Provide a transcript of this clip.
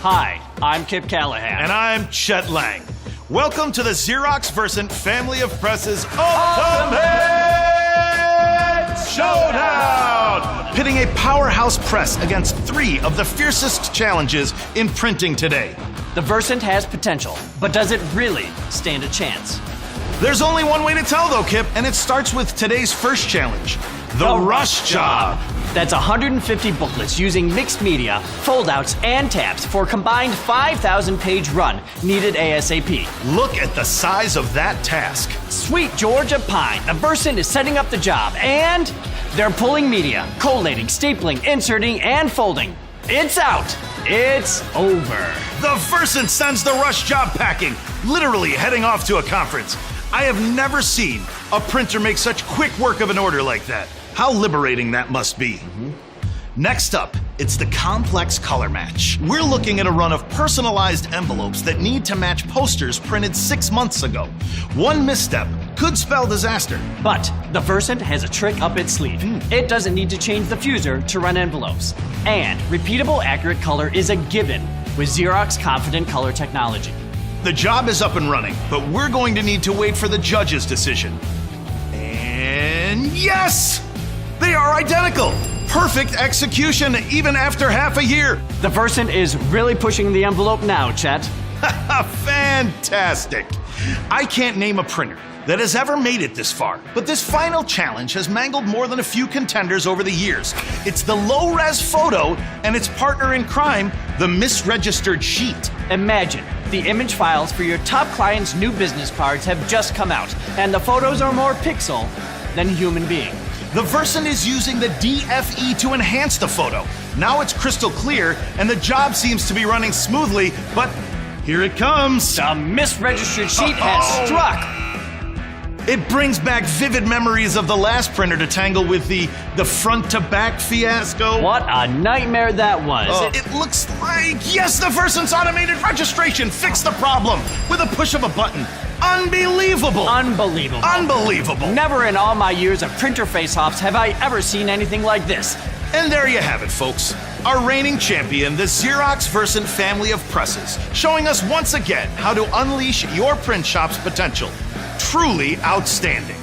Hi, I'm Kip Callahan. And I'm Chet Lang. Welcome to the Xerox Versant family of presses Ultimate Showdown! Pitting a powerhouse press against 3 of the fiercest challenges in printing today. The Versant has potential, but does it really stand a chance? There's only one way to tell though, Kip, and it starts with today's first challenge, the rush job. That's 150 booklets using mixed media, foldouts, and tabs for a combined 5,000-page run needed ASAP. Look at the size of that task. Sweet Georgia Pine, the Versant is setting up the job, and they're pulling media, collating, stapling, inserting, and folding. It's out. It's over. The Versant sends the rush job packing, literally heading off to a conference. I have never seen a printer make such quick work of an order like that. How liberating that must be. Next up, it's the complex color match. We're looking at a run of personalized envelopes that need to match posters printed 6 months ago. One misstep could spell disaster. But the Versant has a trick up its sleeve. It doesn't need to change the fuser to run envelopes. And repeatable accurate color is a given with Xerox Confident Color technology. The job is up and running, but we're going to need to wait for the judge's decision. And yes! They are identical! Perfect execution even after half a year! The Versant is really pushing the envelope now, Chet. Fantastic! I can't name a printer that has ever made it this far, but this final challenge has mangled more than a few contenders over the years. It's the low-res photo and its partner in crime, the misregistered sheet. Imagine the image files for your top client's new business cards have just come out, and the photos are more pixel than human being. The Versant is using the DFE to enhance the photo. Now it's crystal clear, and the job seems to be running smoothly, but here it comes. The misregistered sheet has struck. It brings back vivid memories of the last printer to tangle with the front-to-back fiasco. What a nightmare that was. It looks like, yes, the Versant's automated registration fixed the problem with a push of a button. Unbelievable! Unbelievable. Unbelievable! Never in all my years of printer face-offs have I ever seen anything like this. And there you have it, folks. Our reigning champion, the Xerox Versant family of presses, showing us once again how to unleash your print shop's potential. Truly outstanding.